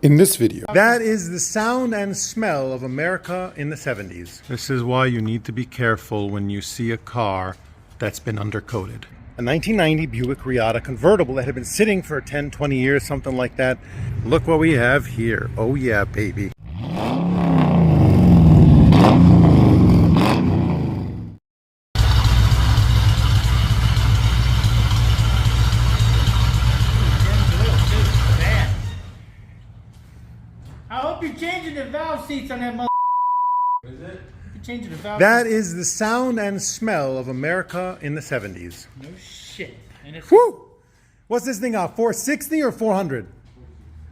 In this video, that is the sound and smell of America in the 70s. This is why you need to be careful when you see a car that's been undercoated. A 1990 Buick Riata convertible that had been sitting for 10, 20 years, something like that. Look what we have here. Oh yeah, baby. I hope you're changing the valve seats on that mother. Is it? You're changing the valve That seats. is the sound and smell of America in the 70s. No shit. And it's Woo! What's this thing out? 460 or 400?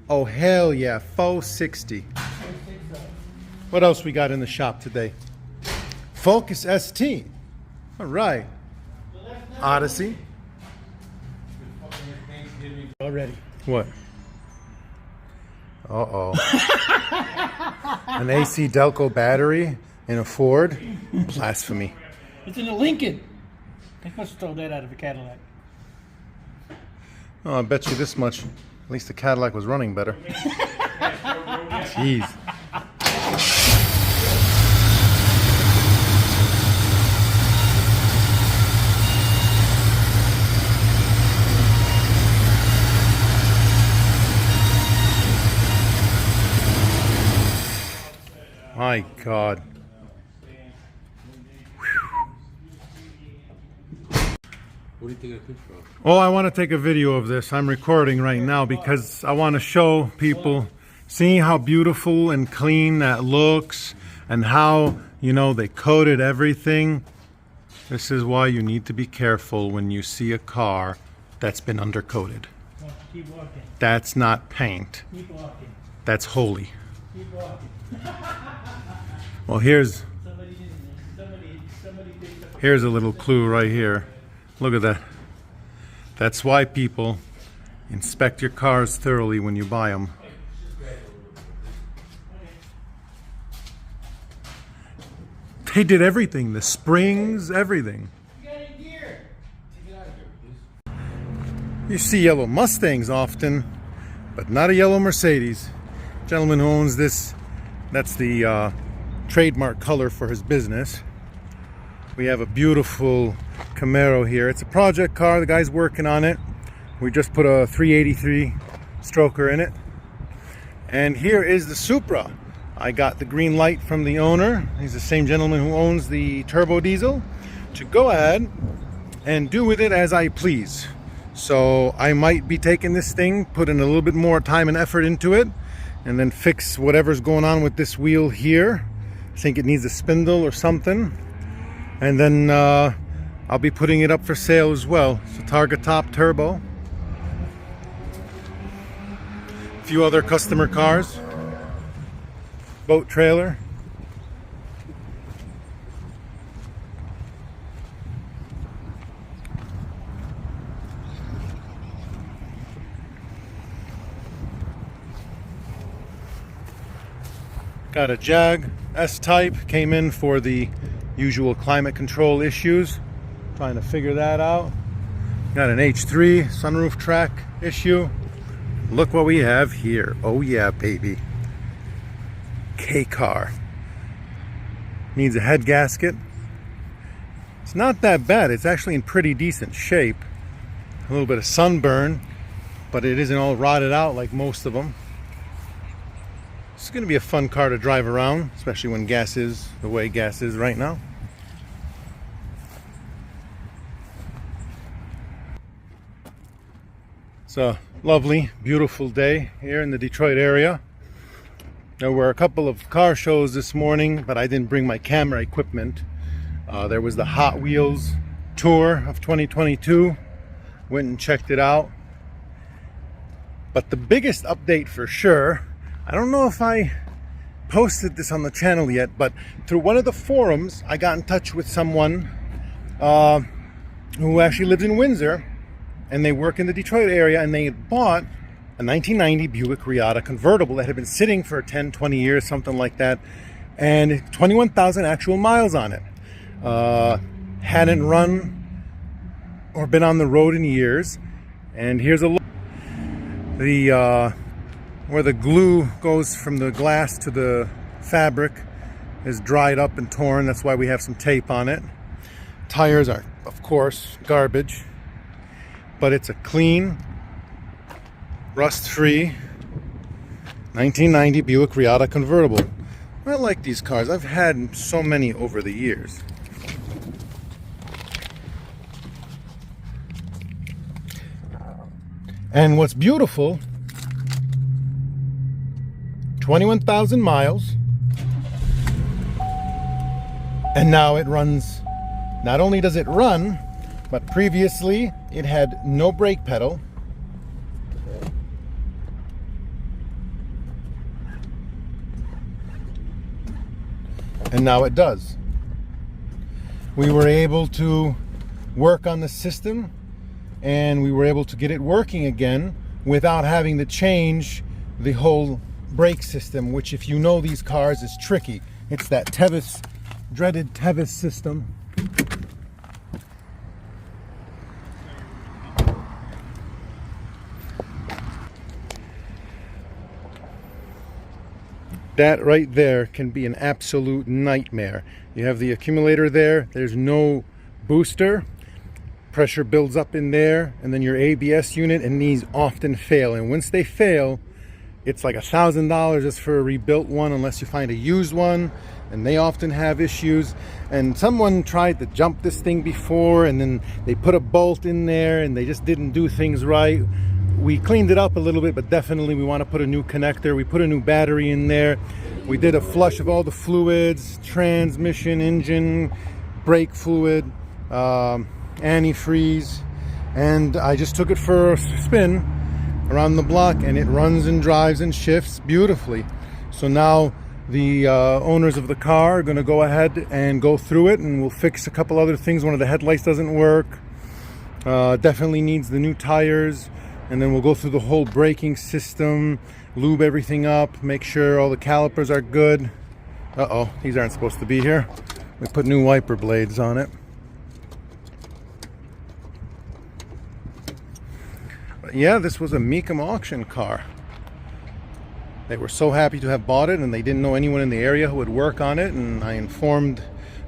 Oh, hell yeah, 460. What else we got in the shop today? Focus ST. All right. Odyssey. already. What? Uh-oh. An AC Delco battery in a Ford? Blasphemy. It's in a Lincoln. They must have stole that out of a Cadillac. Oh, I bet you this much. At least the Cadillac was running better. Jeez. My God. what do you take a picture of? Oh, I want to take a video of this. I'm recording right now because I want to show people, seeing how beautiful and clean that looks and how, you know, they coated everything. This is why you need to be careful when you see a car that's been undercoated. Keep walking. That's not paint. Keep walking. That's holy. Keep walking. Well, here's Somebody picked up. Here's a little clue right here. Look at that. That's why people inspect your cars thoroughly when you buy them. They did everything. The springs, everything. You got any gear? Take it out of here, please. You see yellow Mustangs often, but not a yellow Mercedes. Gentleman who owns this, that's the trademark color for his business. We have a beautiful Camaro here. It's a project car. The guy's working on it. We just put a 383 stroker in it. And here is the Supra. I got the green light from the owner. He's the same gentleman who owns the turbo diesel, to go ahead and do with it as I please. So I might be taking this thing, putting a little bit more time and effort into it, and then fix whatever's going on with this wheel here. I think it needs a spindle or something. And then I'll be putting it up for sale as well. It's a Targa Top Turbo. A few other customer cars. Boat trailer. Got a Jag S-Type, came in for the usual climate control issues. Trying to figure that out. Got an H3 sunroof track issue. Look what we have here. Oh yeah, baby. K-car. Needs a head gasket. It's not that bad. It's actually in pretty decent shape. A little bit of sunburn, but it isn't all rotted out like most of them. It's going to be a fun car to drive around, especially when gas is the way gas is right now. It's a lovely, beautiful day here in the Detroit area. There were a couple of car shows this morning, but I didn't bring my camera equipment. There was the Hot Wheels tour of 2022. Went and checked it out. But the biggest update for sure, I don't know if I posted this on the channel yet, but through one of the forums, I got in touch with someone who actually lives in Windsor, and they work in the Detroit area, and they had bought a 1990 Buick Riata convertible that had been sitting for 10, 20 years, something like that, and 21,000 actual miles on it. Hadn't run or been on the road in years. And here's a look. The where the glue goes from the glass to the fabric is dried up and torn. That's why we have some tape on it. Tires are, of course, garbage, but it's a clean, rust-free 1990 Buick Riata convertible. I like these cars. I've had so many over the years. And what's beautiful, 21,000 miles, and now it runs. Not only does it run, but previously it had no brake pedal. And now it does. We were able to work on the system, and we were able to get it working again without having to change the whole brake system, which, if you know these cars, is tricky. It's that Tevis, dreaded Tevis system. That right there can be an absolute nightmare. You have the accumulator there, there's no booster, pressure builds up in there, and then your ABS unit, and these often fail. And once they fail, it's like $1,000 just for a rebuilt one, unless you find a used one, and they often have issues. And someone tried to jump this thing before, and then they put a bolt in there, and they just didn't do things right. We cleaned it up a little bit, but definitely we want to put a new connector. We put a new battery in there. We did a flush of all the fluids, transmission, engine, brake fluid, antifreeze, and I just took it for a spin around the block, and it runs and drives and shifts beautifully. So now the owners of the car are going to go ahead and go through it, and we'll fix a couple other things. One of the headlights doesn't work. Definitely needs the new tires. And then we'll go through the whole braking system, lube everything up, make sure all the calipers are good. Uh-oh, these aren't supposed to be here. We put new wiper blades on it. But yeah, this was a Mecum auction car. They were so happy to have bought it, and they didn't know anyone in the area who would work on it, and I informed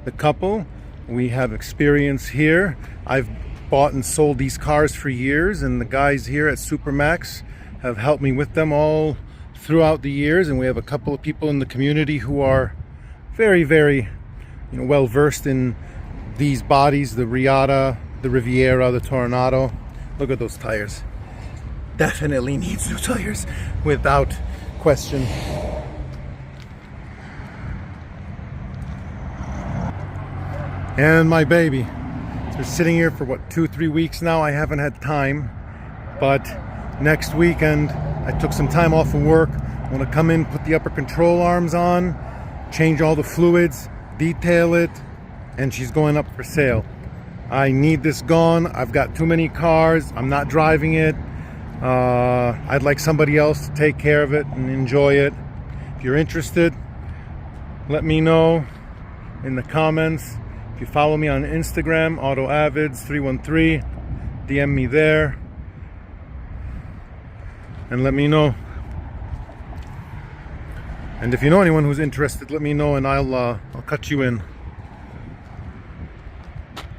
the couple. We have experience here. I've bought and sold these cars for years, and the guys here at Supermax have helped me with them all throughout the years, and we have a couple of people in the community who are very, very well versed in these bodies, the Riata, the Riviera, the Tornado. Look at those tires. Definitely needs new tires without question. And my baby. They're sitting here for what, 2-3 weeks now. I haven't had time, but next weekend I took some time off of work. I want to come in, put the upper control arms on, change all the fluids, detail it, and she's going up for sale. I need this gone. I've got too many cars. I'm not driving it. I'd like somebody else to take care of it and enjoy it. If you're interested, let me know in the comments. If you follow me on Instagram, AutoAvids313, DM me there and let me know. And if you know anyone who's interested, let me know, and I'll cut you in.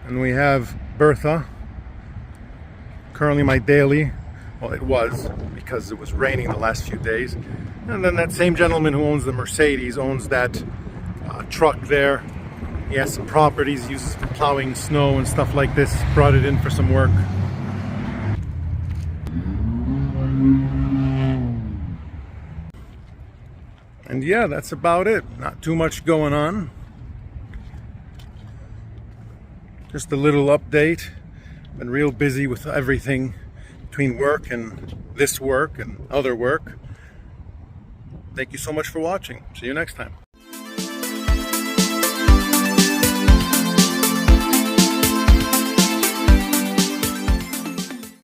And we have Bertha, currently my daily. Well, it was, because it was raining the last few days. And then that same gentleman who owns the Mercedes owns that truck there. He has some properties he uses for plowing snow and stuff like this. Brought it in for some work. And yeah, that's about it. Not too much going on. Just a little update. Been real busy with everything between work and this work and other work. Thank you so much for watching. See you next time.